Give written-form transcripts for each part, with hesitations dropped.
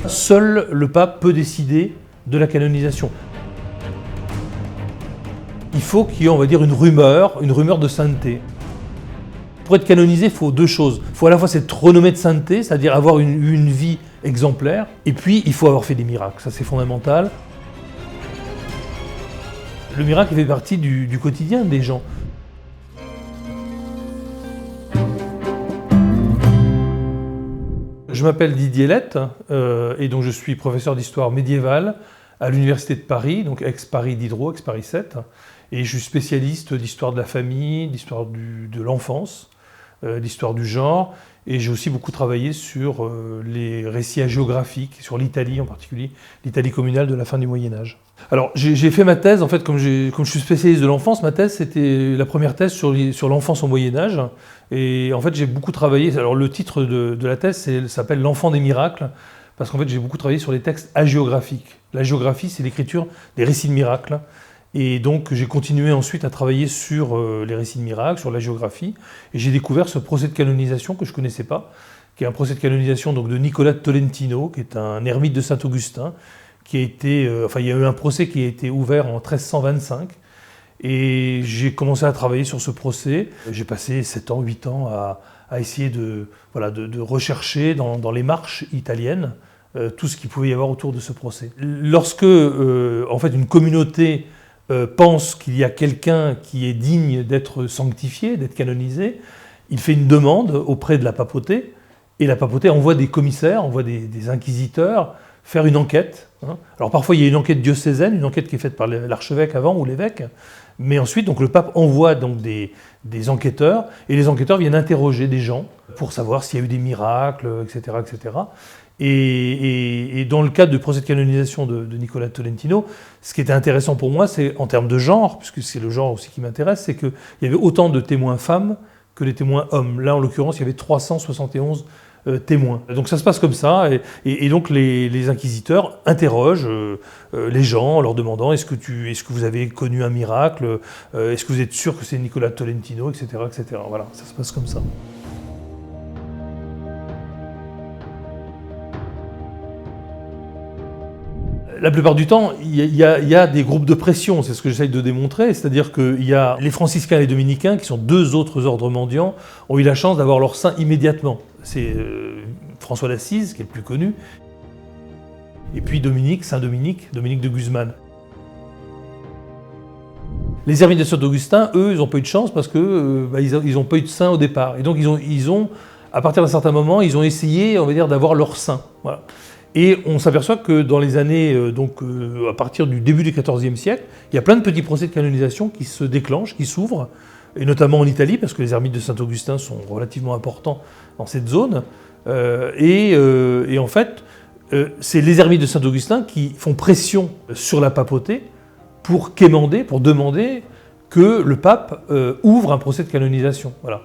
Seul le pape peut décider de la canonisation. Il faut qu'il y ait, on va dire, une rumeur de sainteté. Pour être canonisé, il faut deux choses. Il faut à la fois cette renommée de sainteté, c'est-à-dire avoir une vie exemplaire, et puis il faut avoir fait des miracles, ça c'est fondamental. Le miracle fait partie du quotidien des gens. Je m'appelle Didier Lette, et donc je suis professeur d'histoire médiévale à l'Université de Paris, donc ex-Paris Diderot, ex-Paris 7, et je suis spécialiste d'histoire de la famille, d'histoire de l'enfance, d'histoire du genre, et j'ai aussi beaucoup travaillé sur les récits hagiographiques, sur l'Italie en particulier, l'Italie communale de la fin du Moyen-Âge. Alors j'ai fait ma thèse, en fait, comme je suis spécialiste de l'enfance, ma thèse c'était la première thèse sur l'enfance au Moyen-Âge, et en fait j'ai beaucoup travaillé, alors le titre de la thèse s'appelle « L'enfant des miracles », parce qu'en fait j'ai beaucoup travaillé sur les textes hagiographiques. La géographie, c'est l'écriture des récits de miracles. Et donc j'ai continué ensuite à travailler sur les récits de miracles, sur la géographie, et j'ai découvert ce procès de canonisation que je ne connaissais pas, qui est un procès de canonisation donc, de Nicolas de Tolentino, qui est un ermite de Saint-Augustin, qui a été, il y a eu un procès qui a été ouvert en 1325, et j'ai commencé à travailler sur ce procès. J'ai passé 7 ans, 8 ans à essayer de rechercher dans les marches italiennes tout ce qu'il pouvait y avoir autour de ce procès. Lorsque en fait, une communauté pense qu'il y a quelqu'un qui est digne d'être sanctifié, d'être canonisé, il fait une demande auprès de la papauté, et la papauté envoie des commissaires, envoie des inquisiteurs faire une enquête. Alors parfois il y a une enquête diocésaine, une enquête qui est faite par l'archevêque avant ou l'évêque, mais ensuite donc, le pape envoie donc, des enquêteurs, et les enquêteurs viennent interroger des gens pour savoir s'il y a eu des miracles, etc. etc. Et dans le cadre du procès de canonisation de Nicolas de Tolentino, ce qui était intéressant pour moi, c'est en termes de genre, puisque c'est le genre aussi qui m'intéresse, c'est qu'il y avait autant de témoins femmes que les témoins hommes. Là, en l'occurrence, il y avait 371 témoins. Donc ça se passe comme ça, et donc les inquisiteurs interrogent les gens en leur demandant est-ce que vous avez connu un miracle, est-ce que vous êtes sûr que c'est Nicolas de Tolentino, etc., etc. Voilà, ça se passe comme ça. La plupart du temps, il y a des groupes de pression, c'est ce que j'essaye de démontrer, c'est-à-dire qu'il y a les franciscains et les dominicains, qui sont deux autres ordres mendiants, ont eu la chance d'avoir leur saint immédiatement. C'est François d'Assise, qui est le plus connu, et puis saint Dominique de Guzman. Les ermites de Saint-Augustin, eux, ils n'ont pas eu de chance parce qu'ils n'ont pas eu de saint au départ. Et donc ils ont, à partir d'un certain moment, ils ont essayé, on va dire, d'avoir leur saint. Voilà. Et on s'aperçoit que dans les années, à partir du début du XIVe siècle, il y a plein de petits procès de canonisation qui se déclenchent, qui s'ouvrent, et notamment en Italie, parce que les ermites de Saint-Augustin sont relativement importants dans cette zone. Et en fait, c'est les ermites de Saint-Augustin qui font pression sur la papauté pour quémander, pour demander que le pape ouvre un procès de canonisation. Voilà.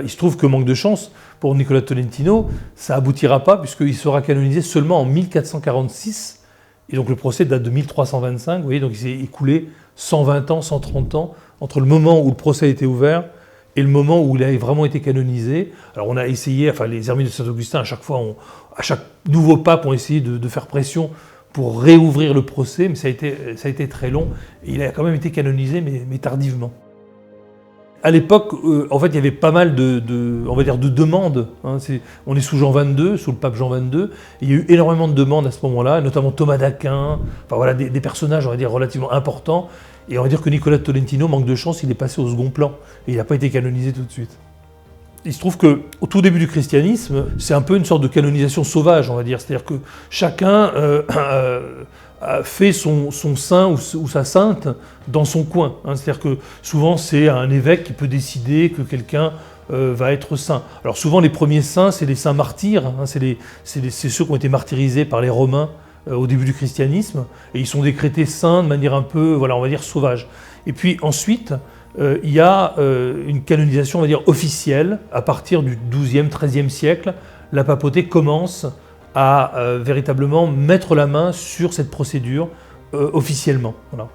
Il se trouve que, manque de chance, pour Nicolas de Tolentino, ça n'aboutira pas puisqu'il sera canonisé seulement en 1446, et donc le procès date de 1325, vous voyez, donc il s'est écoulé 120 ans, 130 ans, entre le moment où le procès a été ouvert et le moment où il a vraiment été canonisé. Alors on a essayé, les ermites de Saint-Augustin, à chaque nouveau pape ont essayé de faire pression pour réouvrir le procès, mais ça a été très long, et il a quand même été canonisé, mais tardivement. À l'époque, en fait, il y avait pas mal de demandes. On est sous Jean XXII, sous le pape Jean XXII. Il y a eu énormément de demandes à ce moment-là, notamment Thomas d'Aquin, des personnages, on va dire, relativement importants. Et on va dire que Nicolas de Tolentino, manque de chance, il est passé au second plan. Et il n'a pas été canonisé tout de suite. Il se trouve qu'au tout début du christianisme, c'est un peu une sorte de canonisation sauvage, on va dire. C'est-à-dire que chacun fait son saint ou sa sainte dans son coin. C'est-à-dire que souvent, c'est un évêque qui peut décider que quelqu'un va être saint. Alors souvent, les premiers saints, c'est les saints martyrs. C'est ceux qui ont été martyrisés par les Romains au début du christianisme. Et ils sont décrétés saints de manière un peu, on va dire, sauvage. Et puis ensuite, il y a une canonisation, on va dire, officielle. À partir du XIIe, XIIIe siècle, la papauté commence à véritablement mettre la main sur cette procédure officiellement. Voilà.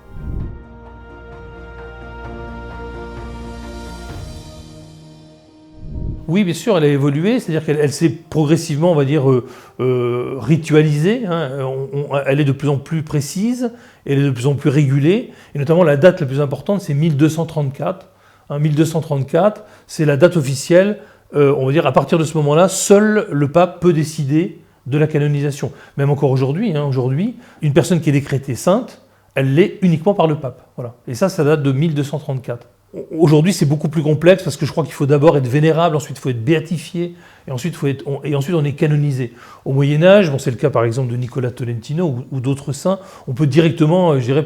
Oui, bien sûr, elle a évolué, c'est-à-dire qu'elle s'est progressivement, on va dire, ritualisée, hein. Elle est de plus en plus précise, elle est de plus en plus régulée, et notamment la date la plus importante, c'est 1234. 1234, c'est la date officielle, on va dire, à partir de ce moment-là, seul le pape peut décider de la canonisation. Même encore aujourd'hui, aujourd'hui, une personne qui est décrétée sainte, elle l'est uniquement par le pape. Voilà. Et ça date de 1234. Aujourd'hui, c'est beaucoup plus complexe parce que je crois qu'il faut d'abord être vénérable, ensuite il faut être béatifié, et ensuite on est canonisé. Au Moyen-Âge, c'est le cas par exemple de Nicolas Tolentino ou d'autres saints, on peut directement, je dirais,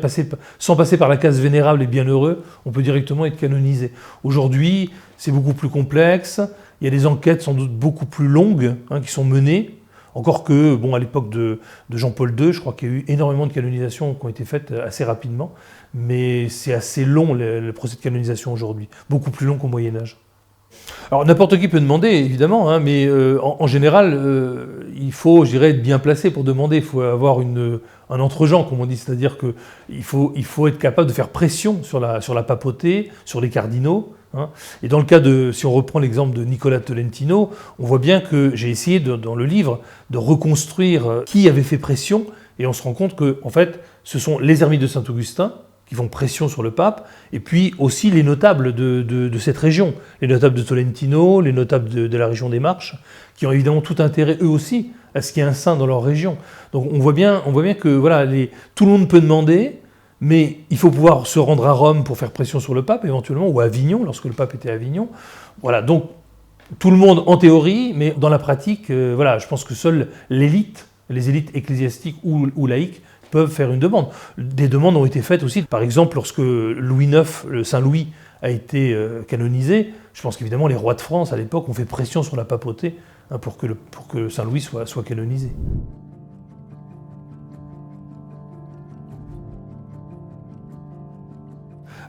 sans passer par la case vénérable et bienheureux, on peut directement être canonisé. Aujourd'hui, c'est beaucoup plus complexe, il y a des enquêtes sans doute beaucoup plus longues qui sont menées. Encore que, à l'époque de Jean-Paul II, je crois qu'il y a eu énormément de canonisations qui ont été faites assez rapidement, mais c'est assez long le procès de canonisation aujourd'hui, beaucoup plus long qu'au Moyen-Âge. Alors n'importe qui peut demander, évidemment, mais en général, il faut, je dirais, être bien placé pour demander, il faut avoir un entre-gens, comme on dit, c'est-à-dire qu'il faut être capable de faire pression sur la papauté, sur les cardinaux. Et dans le cas si on reprend l'exemple de Nicolas Tolentino, on voit bien que j'ai essayé dans le livre de reconstruire qui avait fait pression, et on se rend compte que en fait, ce sont les ermites de Saint-Augustin qui font pression sur le pape, et puis aussi les notables de cette région, les notables de Tolentino, les notables de la région des Marches, qui ont évidemment tout intérêt eux aussi à ce qu'il y ait un saint dans leur région. Donc on voit bien que voilà, tout le monde peut demander. Mais il faut pouvoir se rendre à Rome pour faire pression sur le pape, éventuellement, ou à Avignon, lorsque le pape était à Avignon. Voilà, donc tout le monde en théorie, mais dans la pratique, je pense que seule l'élite, les élites ecclésiastiques ou laïques, peuvent faire une demande. Des demandes ont été faites aussi, par exemple, lorsque Louis IX, le Saint Louis, a été canonisé, je pense qu'évidemment les rois de France, à l'époque, ont fait pression sur la papauté pour que Saint Louis soit canonisé.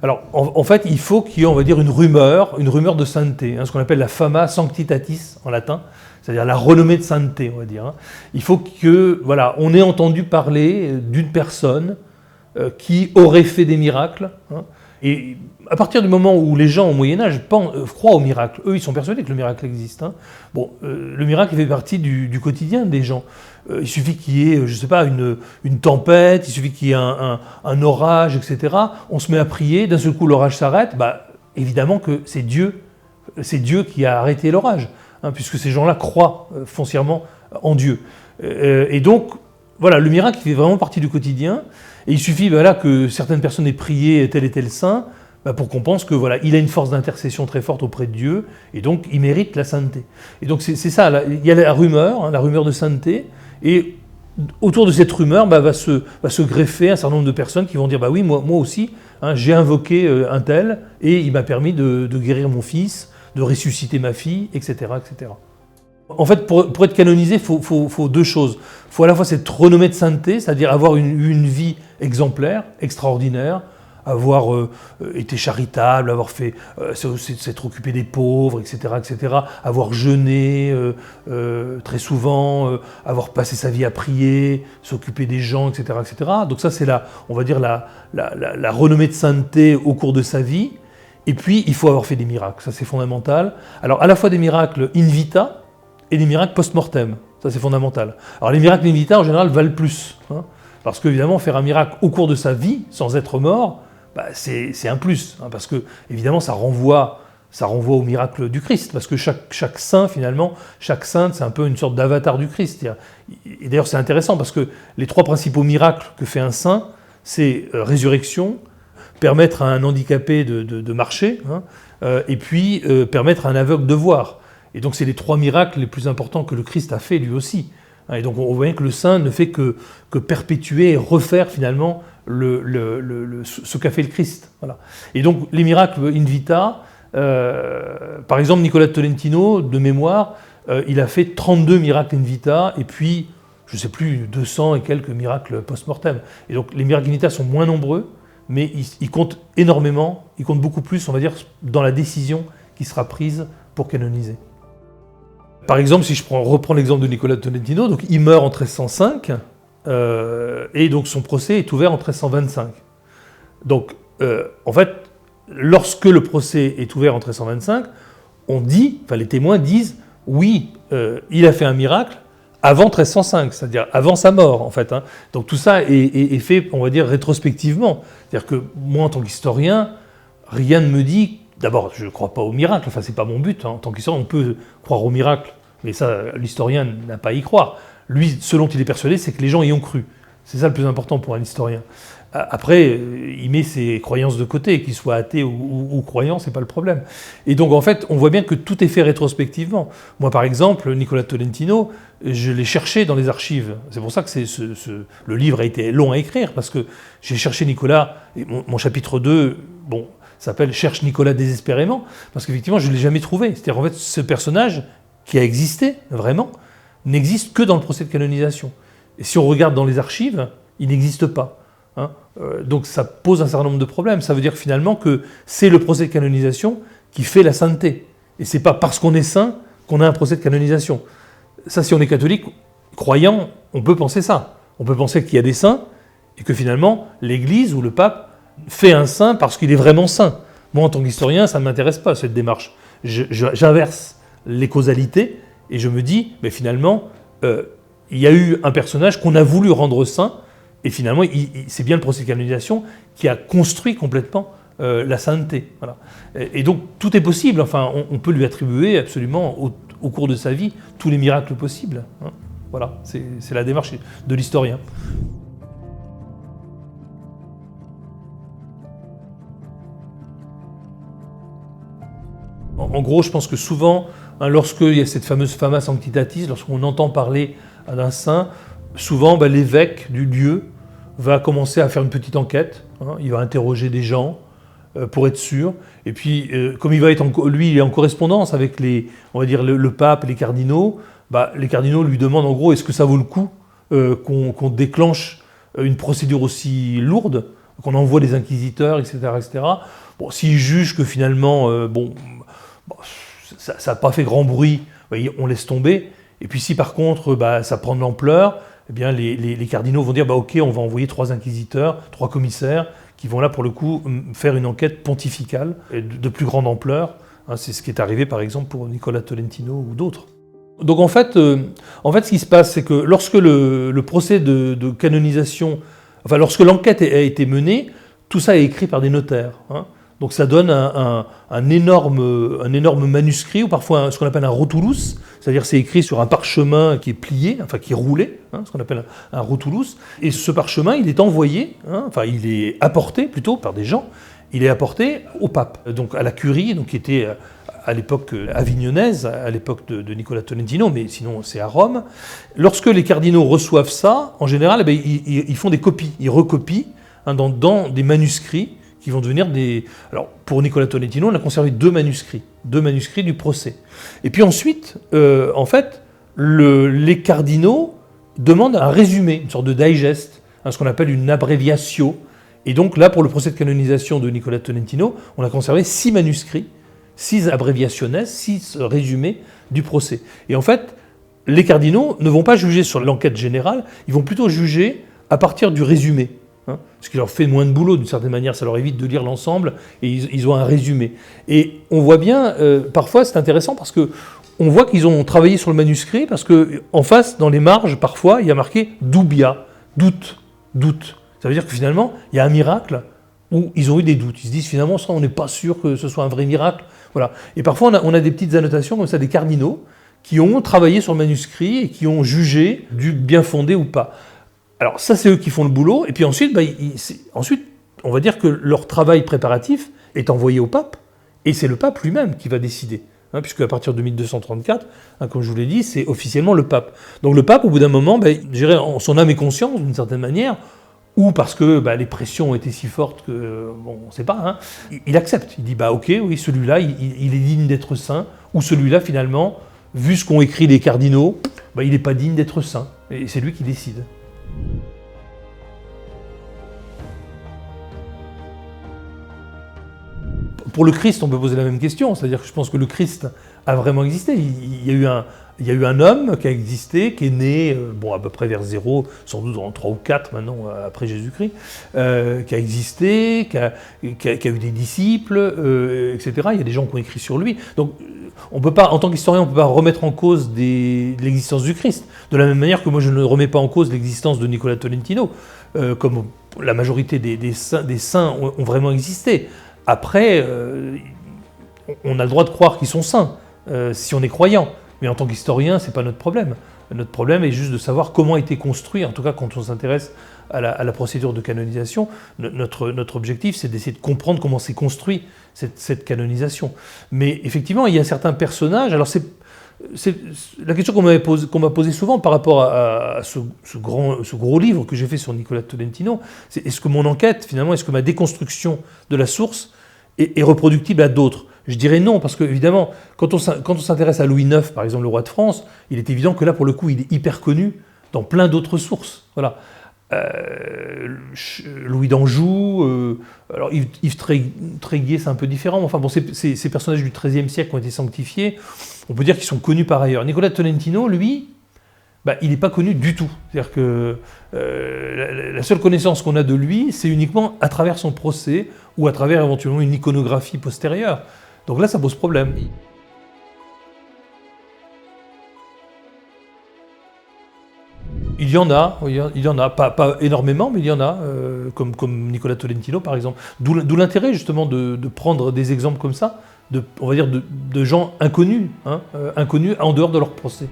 Alors, en fait, il faut qu'il y ait, on va dire, une rumeur de sainteté, ce qu'on appelle la fama sanctitatis en latin, c'est-à-dire la renommée de sainteté, on va dire. Il faut on ait entendu parler d'une personne qui aurait fait des miracles. Et à partir du moment où les gens au Moyen-Âge croient au miracle, eux, ils sont persuadés que le miracle existe. Le miracle fait partie du quotidien des gens. Il suffit qu'il y ait, je ne sais pas, une tempête, il suffit qu'il y ait un orage, etc. On se met à prier, d'un seul coup l'orage s'arrête, évidemment que c'est Dieu qui a arrêté l'orage, puisque ces gens-là croient foncièrement en Dieu. Et donc, voilà, le miracle fait vraiment partie du quotidien, et il suffit que certaines personnes aient prié tel et tel saint, pour qu'on pense que il a une force d'intercession très forte auprès de Dieu, et donc il mérite la sainteté. Et donc c'est ça, là, il y a la rumeur de sainteté, et autour de cette rumeur va se greffer un certain nombre de personnes qui vont dire oui, moi aussi, j'ai invoqué un tel, et il m'a permis de guérir mon fils, de ressusciter ma fille, etc. etc. En fait, pour être canonisé, il faut deux choses. Il faut à la fois cette renommée de sainteté, c'est-à-dire avoir une vie exemplaire, extraordinaire, avoir été charitable, avoir fait s'être occupé des pauvres, etc., etc., avoir jeûné très souvent, avoir passé sa vie à prier, s'occuper des gens, etc., etc. Donc ça, c'est on va dire la renommée de sainteté au cours de sa vie. Et puis, il faut avoir fait des miracles, ça c'est fondamental. Alors, à la fois des miracles in vita et des miracles post-mortem, ça c'est fondamental. Alors, les miracles in vita, en général, valent plus, parce qu'évidemment, faire un miracle au cours de sa vie, sans être mort, c'est un plus, parce que évidemment ça renvoie au miracle du Christ, parce que chaque saint finalement, chaque sainte c'est un peu une sorte d'avatar du Christ. Et d'ailleurs c'est intéressant parce que les trois principaux miracles que fait un saint, c'est résurrection, permettre à un handicapé de marcher, et puis permettre à un aveugle de voir. Et donc c'est les trois miracles les plus importants que le Christ a fait lui aussi. Et donc on voit bien que le saint ne fait que perpétuer et refaire finalement ce qu'a fait le Christ. Voilà. Et donc les miracles in vita, par exemple Nicolas Tolentino, de mémoire, il a fait 32 miracles in vita, et puis, je ne sais plus, 200 et quelques miracles post-mortem. Et donc les miracles in vita sont moins nombreux, mais ils comptent énormément, ils comptent beaucoup plus, on va dire, dans la décision qui sera prise pour canoniser. Par exemple, si je reprends l'exemple de Nicolas Tolentino, donc il meurt en 1305, et donc son procès est ouvert en 1325. Donc, en fait, lorsque le procès est ouvert en 1325, les témoins disent, oui, il a fait un miracle avant 1305, c'est-à-dire avant sa mort, en fait. Hein. Donc tout ça est fait, on va dire, rétrospectivement. C'est-à-dire que moi, en tant qu'historien, rien ne me dit... D'abord, je ne crois pas au miracle, enfin, c'est pas mon but. Hein. En tant qu'historien, on peut croire au miracle, mais ça, l'historien n'a pas à y croire. Lui, ce dont il est persuadé, c'est que les gens y ont cru. C'est ça le plus important pour un historien. Après, il met ses croyances de côté, qu'il soit athée ou croyant, c'est pas le problème. Et donc, en fait, on voit bien que tout est fait rétrospectivement. Moi, par exemple, Nicola Tolentino, je l'ai cherché dans les archives. C'est pour ça que le livre a été long à écrire, parce que j'ai cherché Nicolas, et mon chapitre 2, bon, s'appelle « Cherche Nicolas désespérément », parce qu'effectivement, je ne l'ai jamais trouvé. C'est-à-dire, en fait, ce personnage, qui a existé, vraiment, n'existe que dans le procès de canonisation. Et si on regarde dans les archives, il n'existe pas. Hein. Donc ça pose un certain nombre de problèmes. Ça veut dire finalement que c'est le procès de canonisation qui fait la sainteté. Et c'est pas parce qu'on est saint qu'on a un procès de canonisation. Ça, si on est catholique, croyant, on peut penser ça. On peut penser qu'il y a des saints et que finalement, l'Église ou le pape fait un saint parce qu'il est vraiment saint. Moi, en tant qu'historien, ça ne m'intéresse pas, cette démarche. J'inverse les causalités et je me dis, mais finalement, il y a eu un personnage qu'on a voulu rendre saint, et finalement, c'est bien le procès de canonisation qui a construit complètement la sainteté. Voilà. Et donc, tout est possible. Enfin, on peut lui attribuer absolument, au cours de sa vie, tous les miracles possibles. Hein. Voilà, c'est la démarche de l'historien. En gros, je pense que souvent, hein, lorsqu'il y a cette fameuse fama sanctitatis, lorsqu'on entend parler d'un saint, souvent l'évêque du lieu va commencer à faire une petite enquête. Hein, il va interroger des gens pour être sûr. Et puis, comme il est en correspondance avec on va dire le pape et les cardinaux lui demandent en gros, est-ce que ça vaut le coup qu'on déclenche une procédure aussi lourde, qu'on envoie des inquisiteurs, etc., etc. Bon, s'ils jugent que finalement, ça n'a pas fait grand bruit, on laisse tomber. Et puis si par contre ça prend de l'ampleur, eh bien les cardinaux vont dire ok, on va envoyer 3 inquisiteurs, 3 commissaires qui vont là pour le coup faire une enquête pontificale de plus grande ampleur. Hein, c'est ce qui est arrivé par exemple pour Nicola Tolentino ou d'autres. Donc en fait, ce qui se passe, c'est que lorsque le procès de canonisation, enfin lorsque l'enquête a été menée, tout ça est écrit par des notaires. Hein. Donc ça donne un énorme manuscrit, ou parfois ce qu'on appelle un rotulus, c'est-à-dire c'est écrit sur un parchemin qui est plié, enfin qui est roulé, hein, ce qu'on appelle un rotulus. Et ce parchemin, il est envoyé, hein, enfin il est apporté plutôt par des gens, il est apporté au pape, donc à la curie, donc qui était à l'époque avignonnaise, à l'époque de Nicola Tolentino, mais sinon c'est à Rome. Lorsque les cardinaux reçoivent ça, en général, ils font des copies, ils recopient hein, dans des manuscrits qui vont devenir des... Alors, pour Nicola Tolentino, on a conservé 2 manuscrits du procès. Et puis ensuite, en fait, les cardinaux demandent un résumé, une sorte de digest, hein, ce qu'on appelle une abréviatio. Et donc là, pour le procès de canonisation de Nicola Tolentino, on a conservé 6 manuscrits, 6 abréviationes, 6 résumés du procès. Et en fait, les cardinaux ne vont pas juger sur l'enquête générale, ils vont plutôt juger à partir du résumé. Ce qui leur fait moins de boulot, d'une certaine manière, ça leur évite de lire l'ensemble, et ils ont un résumé. Et on voit bien, parfois c'est intéressant parce que on voit qu'ils ont travaillé sur le manuscrit, parce qu'en face, dans les marges, parfois, il y a marqué « dubia », doute. Ça veut dire que finalement, il y a un miracle où ils ont eu des doutes. Ils se disent finalement, ça, on n'est pas sûr que ce soit un vrai miracle. Voilà. Et parfois, on a des petites annotations comme ça, des cardinaux, qui ont travaillé sur le manuscrit et qui ont jugé du bien fondé ou pas. Alors ça, c'est eux qui font le boulot, et puis ensuite, on va dire que leur travail préparatif est envoyé au pape, et c'est le pape lui-même qui va décider, hein, puisque à partir de 1234, hein, comme je vous l'ai dit, c'est officiellement le pape. Donc le pape, au bout d'un moment, je dirais en son âme et conscience, d'une certaine manière, ou parce que les pressions ont été si fortes que, on ne sait pas, hein, il accepte, il dit, ok, oui, celui-là, il est digne d'être saint, ou celui-là, finalement, vu ce qu'ont écrit les cardinaux, il n'est pas digne d'être saint, et c'est lui qui décide. Pour le Christ, on peut poser la même question, c'est-à-dire que je pense que le Christ a vraiment existé. Il y a eu un homme qui a existé, qui est né, à peu près vers 0, sans doute en 3 ou 4 maintenant, après Jésus-Christ, qui a existé, qui a eu des disciples, etc. Il y a des gens qui ont écrit sur lui. Donc, on peut pas, en tant qu'historien, on ne peut pas remettre en cause l'existence du Christ. De la même manière que moi, je ne remets pas en cause l'existence de Nicola Tolentino, comme la majorité des saints ont vraiment existé. Après, on a le droit de croire qu'ils sont saints, si on est croyant. Mais en tant qu'historien, ce n'est pas notre problème. Notre problème est juste de savoir comment a été construit, en tout cas quand on s'intéresse à la procédure de canonisation. Notre objectif, c'est d'essayer de comprendre comment s'est construit cette canonisation. Mais effectivement, il y a certains personnages. Alors c'est la question qu'on m'a posée souvent par rapport à ce gros livre que j'ai fait sur Nicola Tolentino, c'est est-ce que mon enquête, finalement, est-ce que ma déconstruction de la source est reproductible à d'autres ? Je dirais non, parce qu'évidemment, quand on s'intéresse à Louis IX, par exemple le roi de France, il est évident que là, pour le coup, il est hyper connu dans plein d'autres sources. Voilà. Louis d'Anjou, alors Yves Tréguier, c'est un peu différent, mais enfin bon, ces personnages du XIIIe siècle qui ont été sanctifiés, on peut dire qu'ils sont connus par ailleurs. Nicola Tolentino, lui, il n'est pas connu du tout. C'est-à-dire que la seule connaissance qu'on a de lui, c'est uniquement à travers son procès ou à travers éventuellement une iconographie postérieure. Donc là, ça pose problème. Il y en a, pas énormément, mais il y en a, comme Nicola Tolentino par exemple. D'où l'intérêt justement de prendre des exemples comme ça, on va dire de gens inconnus, inconnus en dehors de leur procès.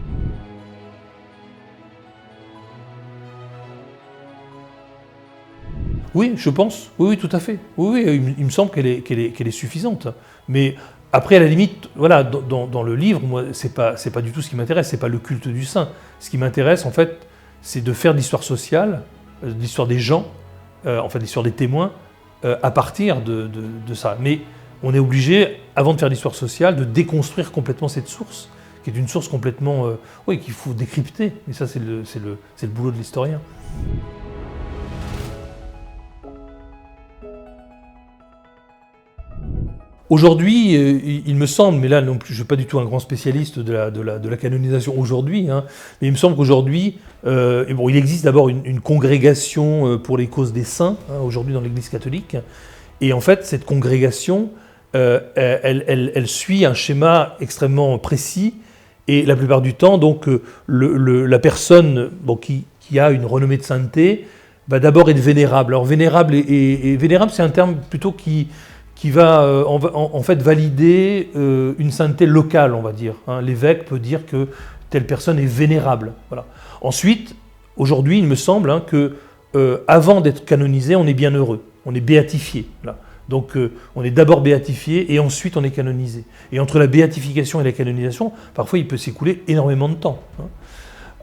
Oui, je pense. Oui, tout à fait. Oui, il me semble qu'elle est suffisante. Mais après, à la limite, voilà, dans le livre, moi, c'est pas du tout ce qui m'intéresse. C'est pas le culte du saint. Ce qui m'intéresse, en fait, c'est de faire de l'histoire sociale, de l'histoire des gens, en fait, l'histoire des témoins, à partir de ça. Mais on est obligé, avant de faire l'histoire sociale, de déconstruire complètement cette source, qui est une source complètement, qu'il faut décrypter. Et ça, c'est le boulot de l'historien. Aujourd'hui, il me semble, mais là non plus, je ne suis pas du tout un grand spécialiste de la canonisation aujourd'hui, mais il me semble qu'aujourd'hui, il existe d'abord une congrégation pour les causes des saints, aujourd'hui dans l'Église catholique, et en fait, cette congrégation, elle suit un schéma extrêmement précis, et la plupart du temps, donc, la personne qui a une renommée de sainteté va d'abord être vénérable. Alors vénérable, vénérable, c'est un terme plutôt qui va en fait valider une sainteté locale, on va dire. L'évêque peut dire que telle personne est vénérable. Voilà. Ensuite, aujourd'hui, il me semble que avant d'être canonisé, on est bien heureux, on est béatifié. Voilà. Donc on est d'abord béatifié et ensuite on est canonisé. Et entre la béatification et la canonisation, parfois il peut s'écouler énormément de temps.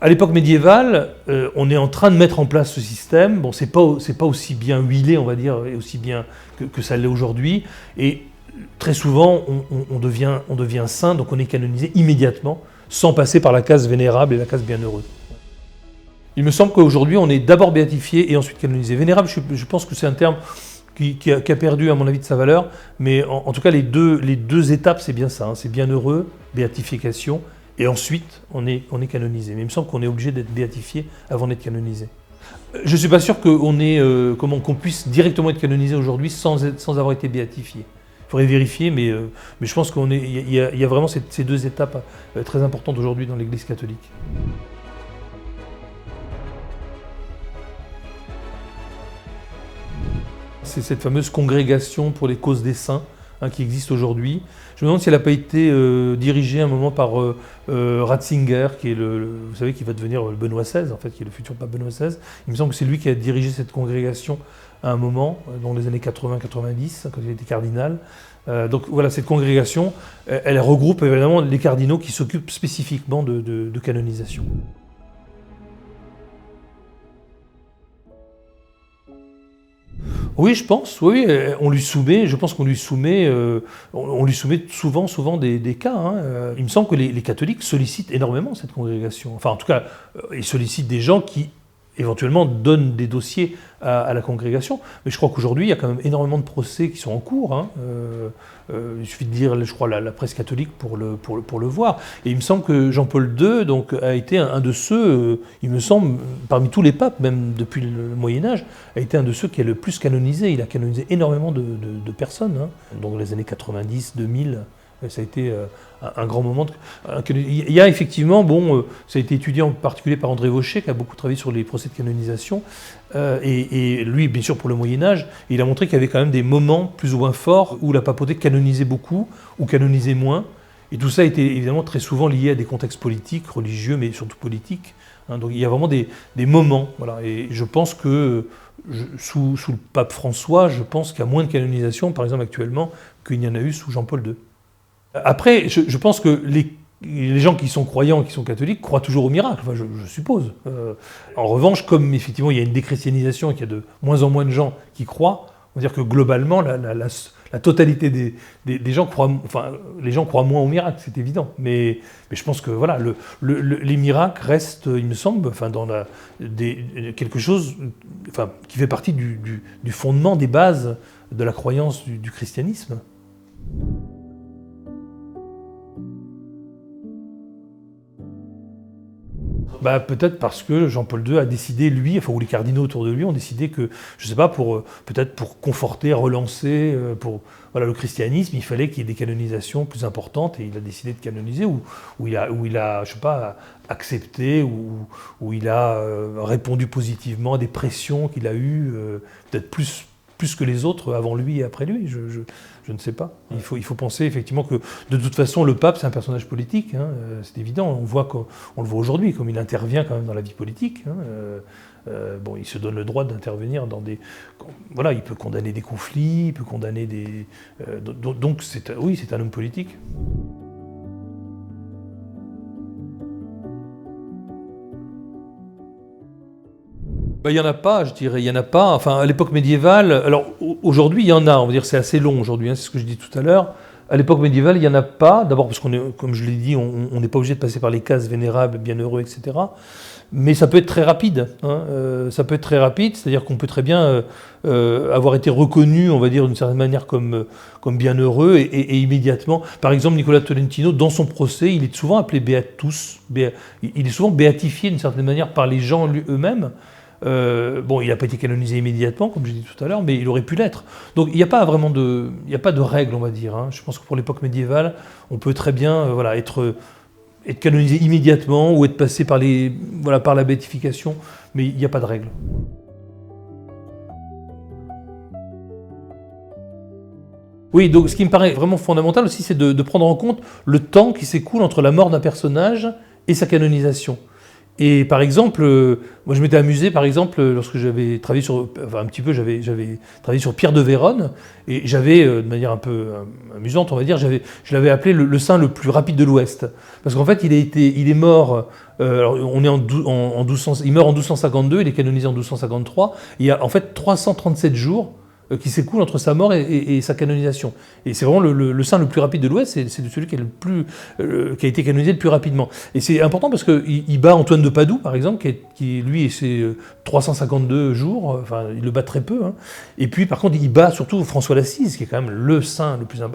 À l'époque médiévale, on est en train de mettre en place ce système. Bon, c'est pas aussi bien huilé, on va dire, et aussi bien que ça l'est aujourd'hui. Et très souvent, on devient saint, donc on est canonisé immédiatement, sans passer par la case vénérable et la case bienheureux. Il me semble qu'aujourd'hui, on est d'abord béatifié et ensuite canonisé. Vénérable, je pense que c'est un terme qui a perdu, à mon avis, de sa valeur, mais en tout cas, les deux étapes, c'est bien ça. C'est bienheureux, béatification. Et ensuite, on est canonisé. Mais il me semble qu'on est obligé d'être béatifié avant d'être canonisé. Je ne suis pas sûr qu'on puisse directement être canonisé aujourd'hui sans avoir été béatifié. Il faudrait vérifier, mais je pense qu'il y a vraiment ces deux étapes très importantes aujourd'hui dans l'Église catholique. C'est cette fameuse congrégation pour les causes des saints qui existe aujourd'hui. Je me demande si elle n'a pas été dirigée à un moment par Ratzinger, qui est vous savez, qui va devenir Benoît XVI, en fait, qui est le futur pape Benoît XVI. Il me semble que c'est lui qui a dirigé cette congrégation à un moment, dans les années 80-90, quand il était cardinal. Donc voilà, cette congrégation, elle regroupe évidemment les cardinaux qui s'occupent spécifiquement de canonisation. Oui, je pense, oui, je pense qu'on lui soumet souvent des cas. Il me semble que les catholiques sollicitent énormément cette congrégation. Enfin, en tout cas, ils sollicitent des gens qui éventuellement donne des dossiers à la congrégation. Mais je crois qu'aujourd'hui, il y a quand même énormément de procès qui sont en cours. Hein. Il suffit de lire, je crois, la presse catholique pour le voir. Et il me semble que Jean-Paul II donc, a été un de ceux, il me semble, parmi tous les papes, même depuis le Moyen-Âge, a été un de ceux qui a le plus canonisé. Il a canonisé énormément de personnes. Hein. Donc les années 90, 2000, ça a été un grand moment. Il y a effectivement, ça a été étudié en particulier par André Vaucher, qui a beaucoup travaillé sur les procès de canonisation. Et lui, bien sûr, pour le Moyen-Âge, il a montré qu'il y avait quand même des moments plus ou moins forts où la papauté canonisait beaucoup ou canonisait moins. Et tout ça était évidemment très souvent lié à des contextes politiques, religieux, mais surtout politiques. Hein. Donc il y a vraiment des moments. Voilà. Et je pense que sous le pape François, je pense qu'il y a moins de canonisation, par exemple actuellement, qu'il n'y en a eu sous Jean-Paul II. Après, je pense que les gens qui sont croyants, qui sont catholiques, croient toujours au miracle, enfin, je suppose. En revanche, comme effectivement il y a une déchristianisation et qu'il y a de moins en moins de gens qui croient, on va dire que globalement, la totalité des gens croient, enfin, les gens croient moins au miracle, c'est évident. Mais je pense que voilà, les miracles restent, il me semble, enfin, dans quelque chose, enfin, qui fait partie du fondement, des bases de la croyance du christianisme. Peut-être parce que Jean-Paul II a décidé, lui, enfin, ou les cardinaux autour de lui ont décidé que, je ne sais pas, peut-être pour conforter, relancer, le christianisme, il fallait qu'il y ait des canonisations plus importantes, et il a décidé de canoniser, ou il a, je sais pas, accepté, ou il a répondu positivement à des pressions qu'il a eues, peut-être plus que les autres avant lui et après lui, je ne sais pas. Il faut penser effectivement que de toute façon le pape c'est un personnage politique, hein, c'est évident, on le voit aujourd'hui comme il intervient quand même dans la vie politique. Hein, il se donne le droit d'intervenir dans des... Voilà, il peut condamner des conflits, il peut condamner des... donc c'est un homme politique. Il n'y en a pas, je dirais, il n'y en a pas. Enfin, à l'époque médiévale, alors aujourd'hui il y en a, on va dire c'est assez long aujourd'hui, hein, c'est ce que je dis tout à l'heure. À l'époque médiévale, il n'y en a pas, d'abord parce qu'on est, comme je l'ai dit, on n'est pas obligé de passer par les cases vénérables, bienheureux, etc. Mais ça peut être très rapide, hein, ça peut être très rapide, c'est-à-dire qu'on peut très bien avoir été reconnu, on va dire d'une certaine manière, comme bienheureux, et immédiatement, par exemple Nicolas Tolentino, dans son procès, il est souvent appelé Beatus, il est souvent béatifié d'une certaine manière par les gens eux-mêmes. Il n'a pas été canonisé immédiatement, comme j'ai dit tout à l'heure, mais il aurait pu l'être. Donc il n'y a pas vraiment de règle, on va dire. Hein. Je pense que pour l'époque médiévale, on peut très bien être canonisé immédiatement ou être passé par la béatification, mais il n'y a pas de règle. Oui, donc ce qui me paraît vraiment fondamental aussi, c'est de prendre en compte le temps qui s'écoule entre la mort d'un personnage et sa canonisation. Et par exemple, moi je m'étais amusé, par exemple, lorsque j'avais travaillé j'avais travaillé sur Pierre de Vérone, et j'avais, de manière un peu amusante, on va dire, je l'avais appelé le saint le plus rapide de l'Ouest. Parce qu'en fait, il est mort, alors on est en 1200, il meurt en 1252, il est canonisé en 1253, il y a en fait 337 jours qui s'écoule entre sa mort et sa canonisation. Et c'est vraiment le saint le plus rapide de l'Ouest, c'est celui qui a été canonisé le plus rapidement. Et c'est important parce qu'il bat Antoine de Padoue, par exemple, qui lui, c'est 352 jours, enfin, il le bat très peu. Hein. Et puis, par contre, il bat surtout François d'Assise, qui est quand même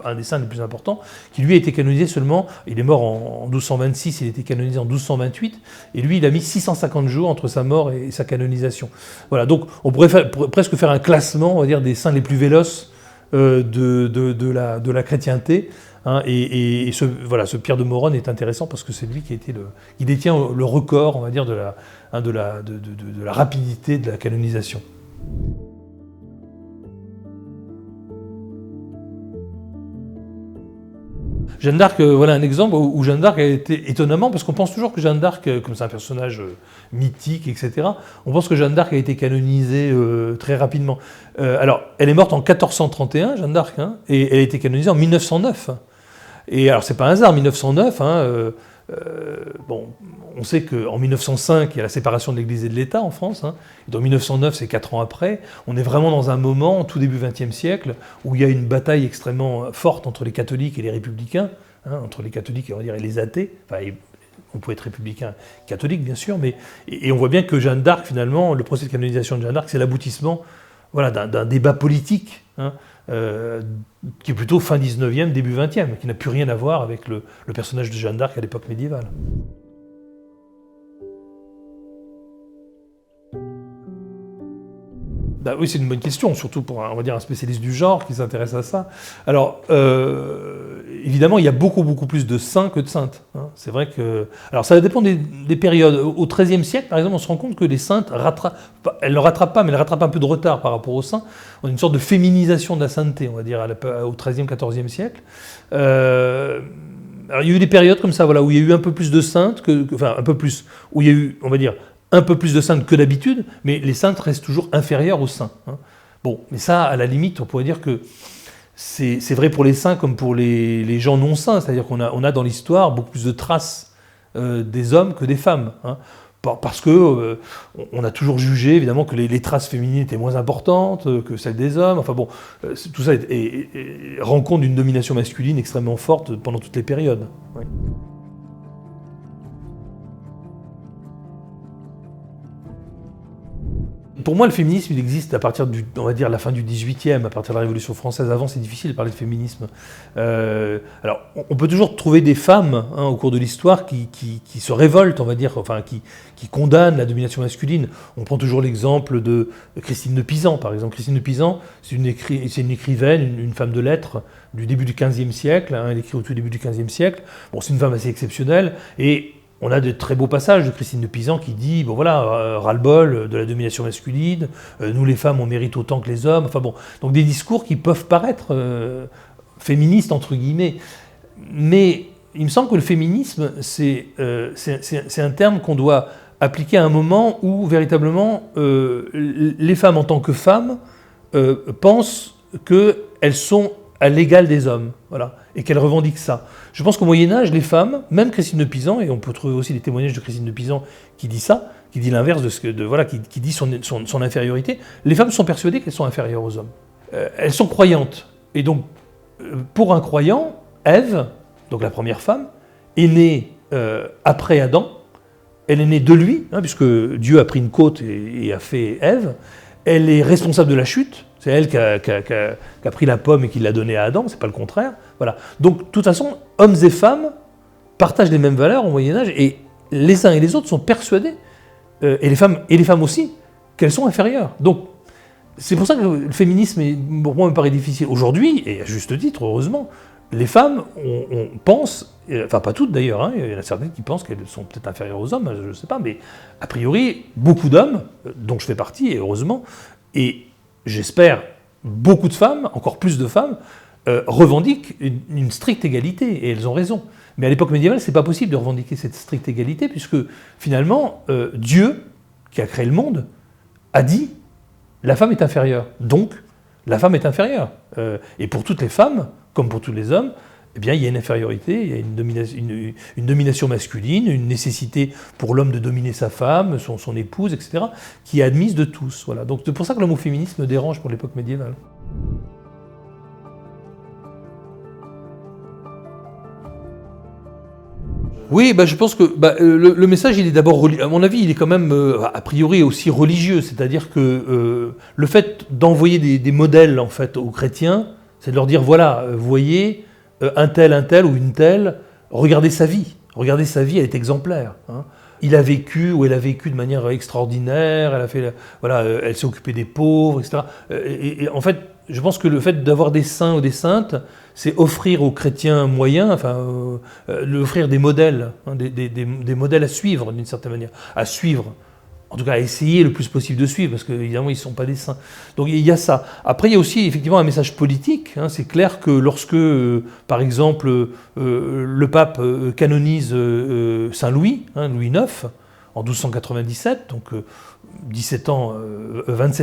un des saints les plus importants, qui lui a été canonisé seulement, il est mort en 1226, il a été canonisé en 1228, et lui, il a mis 650 jours entre sa mort et sa canonisation. Voilà, donc on pourrait presque faire un classement, on va dire, des saints les plus véloces de la chrétienté. Hein, et ce Pierre de Morone est intéressant parce que c'est lui qui détient le record, on va dire, de la rapidité de la canonisation. Jeanne d'Arc, voilà un exemple où Jeanne d'Arc a été étonnamment, parce qu'on pense toujours que Jeanne d'Arc, comme c'est un personnage mythique, etc., on pense que Jeanne d'Arc a été canonisée très rapidement. Alors, elle est morte en 1431, Jeanne d'Arc, hein, et elle a été canonisée en 1909. Et alors, c'est pas un hasard, 1909, on sait qu'en 1905, il y a la séparation de l'Église et de l'État en France. Hein, et dans 1909, c'est 4 ans après. On est vraiment dans un moment, tout début XXe siècle, où il y a une bataille extrêmement forte entre les catholiques et les républicains, hein, entre les catholiques, on va dire, et les athées, enfin, On pouvait être républicain catholique, bien sûr, mais et on voit bien que Jeanne d'Arc, finalement, le procès de canonisation de Jeanne d'Arc, c'est l'aboutissement voilà, d'un débat politique, hein, qui est plutôt fin 19e, début 20e, qui n'a plus rien à voir avec le personnage de Jeanne d'Arc à l'époque médiévale. Bah oui, c'est une bonne question, surtout pour on va dire, un spécialiste du genre qui s'intéresse à ça. Alors, évidemment, il y a beaucoup plus de saints que de saintes. Hein. C'est vrai que... Alors, ça dépend des périodes. Au XIIIe siècle, par exemple, on se rend compte que les saintes elles ne rattrapent pas, mais elles rattrapent un peu de retard par rapport aux saints. On a une sorte de féminisation de la sainteté, on va dire, au XIIIe, XIVe siècle. Alors, il y a eu des périodes comme ça, voilà, où il y a eu un peu plus de saintes, enfin, un peu plus, où il y a eu, on va dire, un peu plus de saintes que d'habitude, mais les saintes restent toujours inférieures aux saints. Hein. Bon, mais ça, à la limite, on pourrait dire que c'est vrai pour les saints comme pour les gens non saints, c'est-à-dire qu'on a dans l'histoire beaucoup plus de traces des hommes que des femmes. Hein. Parce que on a toujours jugé, évidemment, que les traces féminines étaient moins importantes que celles des hommes. Enfin bon, tout ça rend compte d'une domination masculine extrêmement forte pendant toutes les périodes. Oui. Pour moi, le féminisme, il existe à partir on va dire, la fin du XVIIIe, à partir de la Révolution française. Avant, c'est difficile de parler de féminisme. Alors, on peut toujours trouver des femmes hein, au cours de l'histoire qui se révoltent, on va dire, enfin, qui condamnent la domination masculine. On prend toujours l'exemple de Christine de Pisan, par exemple. Christine de Pisan, c'est une écrivaine, une femme de lettres du début du XVe siècle. Hein, elle écrit au tout début du XVe siècle. Bon, c'est une femme assez exceptionnelle et on a de très beaux passages de Christine de Pisan qui dit, bon voilà, ras-le-bol de la domination masculine, nous les femmes on mérite autant que les hommes, enfin bon, donc des discours qui peuvent paraître féministes entre guillemets, mais il me semble que le féminisme c'est un terme qu'on doit appliquer à un moment où véritablement les femmes en tant que femmes pensent qu'elles sont à l'égal des hommes, voilà, et qu'elle revendique ça. Je pense qu'au Moyen-Âge, les femmes, même Christine de Pisan, et on peut trouver aussi des témoignages de Christine de Pisan qui dit ça, qui dit l'inverse de ce que, voilà, qui dit son infériorité, les femmes sont persuadées qu'elles sont inférieures aux hommes. Elles sont croyantes. Et donc, pour un croyant, Ève, donc la première femme, est née après Adam, elle est née de lui, hein, puisque Dieu a pris une côte et a fait Ève, elle est responsable de la chute. C'est elle qui a pris la pomme et qui l'a donnée à Adam, c'est pas le contraire. Voilà. Donc, de toute façon, hommes et femmes partagent les mêmes valeurs au Moyen-Âge et les uns et les autres sont persuadés, et les femmes aussi, qu'elles sont inférieures. Donc, c'est pour ça que le féminisme, pour moi, me paraît difficile. Aujourd'hui, et à juste titre, heureusement, les femmes, on pense, enfin pas toutes d'ailleurs, hein, il y en a certaines qui pensent qu'elles sont peut-être inférieures aux hommes, je ne sais pas, mais a priori, beaucoup d'hommes, dont je fais partie, et heureusement, et j'espère, beaucoup de femmes, encore plus de femmes, revendiquent une stricte égalité, et elles ont raison. Mais à l'époque médiévale, c'est pas possible de revendiquer cette stricte égalité, puisque finalement, Dieu, qui a créé le monde, a dit « la femme est inférieure ». Donc, la femme est inférieure. Et pour toutes les femmes, comme pour tous les hommes, eh bien, il y a une infériorité, il y a une domination masculine, une nécessité pour l'homme de dominer sa femme, son épouse, etc., qui est admise de tous. Voilà. Donc c'est pour ça que le mot féminisme me dérange pour l'époque médiévale. Oui, je pense que le message, il est d'abord, à mon avis, il est quand même, a priori, aussi religieux. C'est-à-dire que le fait d'envoyer des modèles, en fait, aux chrétiens, c'est de leur dire, voilà, voyez, un tel ou une telle, regardez sa vie, elle est exemplaire. Hein. Il a vécu ou elle a vécu de manière extraordinaire, elle s'est occupée des pauvres, etc. Et en fait, je pense que le fait d'avoir des saints ou des saintes, c'est offrir aux chrétiens moyens, offrir des modèles, hein, des modèles à suivre d'une certaine manière, à suivre. En tout cas, à essayer le plus possible de suivre, parce qu'évidemment, ils ne sont pas des saints. Donc il y a ça. Après, il y a aussi effectivement un message politique. Hein. C'est clair que lorsque, par exemple, le pape canonise Saint Louis, hein, Louis IX, en 1297, donc 27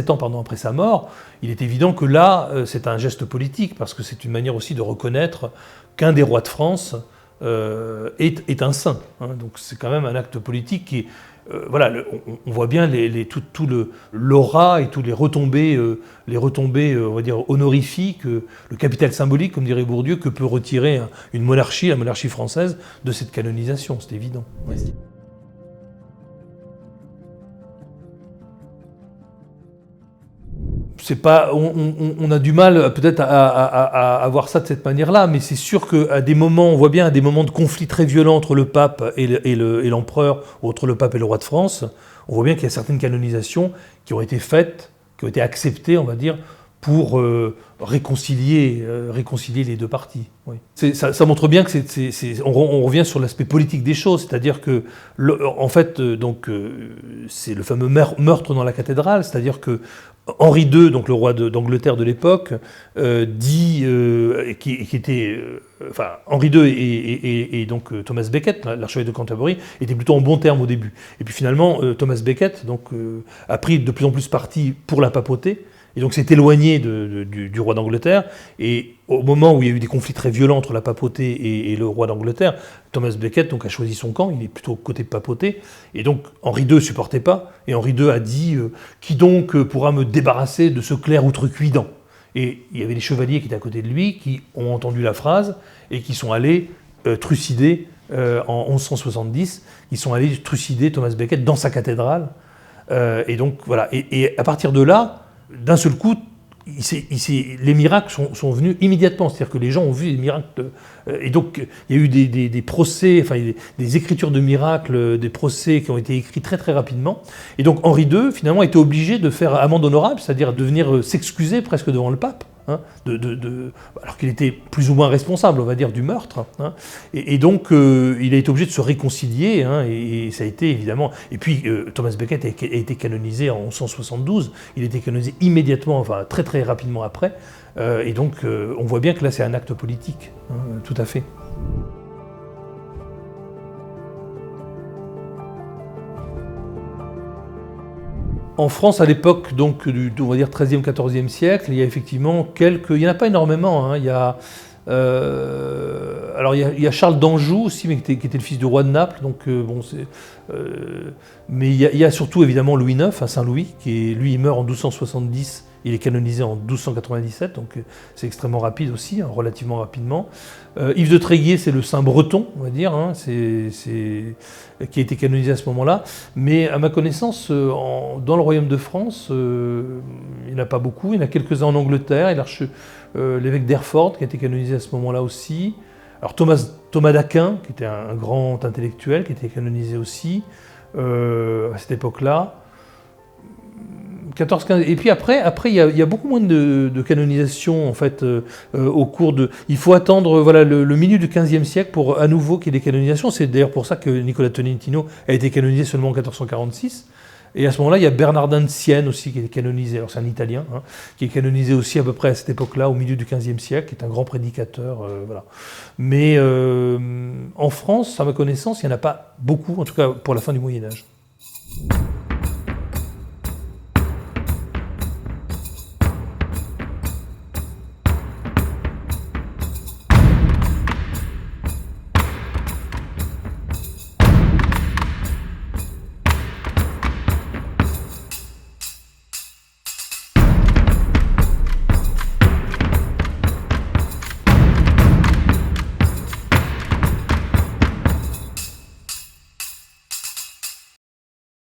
ans après sa mort, il est évident que là, c'est un geste politique, parce que c'est une manière aussi de reconnaître qu'un des rois de France est un saint. Hein. Donc c'est quand même un acte politique qui est voilà, on voit bien tout l'aura et toutes les retombées, on va dire, honorifiques, le capital symbolique, comme dirait Bourdieu, que peut retirer une monarchie, la monarchie française, de cette canonisation, c'est évident. Ouais. C'est pas, on a du mal peut-être à voir ça de cette manière-là, mais c'est sûr qu'à des moments, on voit bien à des moments de conflit très violents entre le pape et l'empereur, ou entre le pape et le roi de France, on voit bien qu'il y a certaines canonisations qui ont été faites, qui ont été acceptées, on va dire, pour réconcilier les deux parties. Oui. Ça montre bien que on revient sur l'aspect politique des choses, c'est-à-dire que, en fait, c'est le fameux meurtre dans la cathédrale, c'est-à-dire que Henri II, donc le roi d'Angleterre de l'époque, Henri II et donc Thomas Becket, l'archevêque de Canterbury, étaient plutôt en bons termes au début. Et puis finalement, Thomas Becket a pris de plus en plus parti pour la papauté, et donc s'est éloigné du roi d'Angleterre. Et au moment où il y a eu des conflits très violents entre la papauté et le roi d'Angleterre, Thomas Becket a choisi son camp, il est plutôt côté papauté. Et donc Henri II ne supportait pas, et Henri II a dit qui donc pourra me débarrasser de ce clerc outrecuidant. Et il y avait des chevaliers qui étaient à côté de lui, qui ont entendu la phrase, et qui sont allés trucider, en 1170, ils sont allés trucider Thomas Becket dans sa cathédrale. Et donc voilà, et à partir de là, d'un seul coup, les miracles sont venus immédiatement. C'est-à-dire que les gens ont vu les miracles. Et donc, il y a eu des procès, enfin, des écritures de miracles, des procès qui ont été écrits très très rapidement. Et donc, Henri II, finalement, était obligé de faire amende honorable, c'est-à-dire de venir s'excuser presque devant le pape. Hein, alors qu'il était plus ou moins responsable, on va dire, du meurtre. Hein, et donc, il a été obligé de se réconcilier, hein, et ça a été évidemment... Et puis, Thomas Becket a été canonisé en 1172, il a été canonisé immédiatement, enfin très très rapidement après, et donc on voit bien que là c'est un acte politique, hein, tout à fait. En France, à l'époque, donc, on va dire 13e, 14e siècle, il y a effectivement il n'y en a pas énormément, hein, il y a Charles d'Anjou aussi, mais qui était le fils du roi de Naples, donc mais il y a surtout évidemment Louis IX, hein, Saint-Louis, lui il meurt en 1270, il est canonisé en 1297, donc c'est extrêmement rapide aussi, hein, relativement rapidement. Yves de Tréguier, c'est le saint breton, on va dire, hein, qui a été canonisé à ce moment-là, mais à ma connaissance, dans le royaume de France, il n'y en a pas beaucoup, il y en a quelques-uns en Angleterre, l'évêque d'Hereford qui a été canonisé à ce moment-là aussi. Alors Thomas d'Aquin, qui était un grand intellectuel, qui a été canonisé aussi à cette époque-là. 14, 15, et puis après il y a beaucoup moins de canonisation en fait au cours de... Il faut attendre voilà, le milieu du XVe siècle pour à nouveau qu'il y ait des canonisations. C'est d'ailleurs pour ça que Nicolas Tolentino a été canonisé seulement en 1446. Et à ce moment-là, il y a Bernardin de Sienne aussi qui est canonisé, alors c'est un Italien, hein, qui est canonisé aussi à peu près à cette époque-là, au milieu du XVe siècle, qui est un grand prédicateur. Voilà. Mais en France, à ma connaissance, il n'y en a pas beaucoup, en tout cas pour la fin du Moyen-Âge.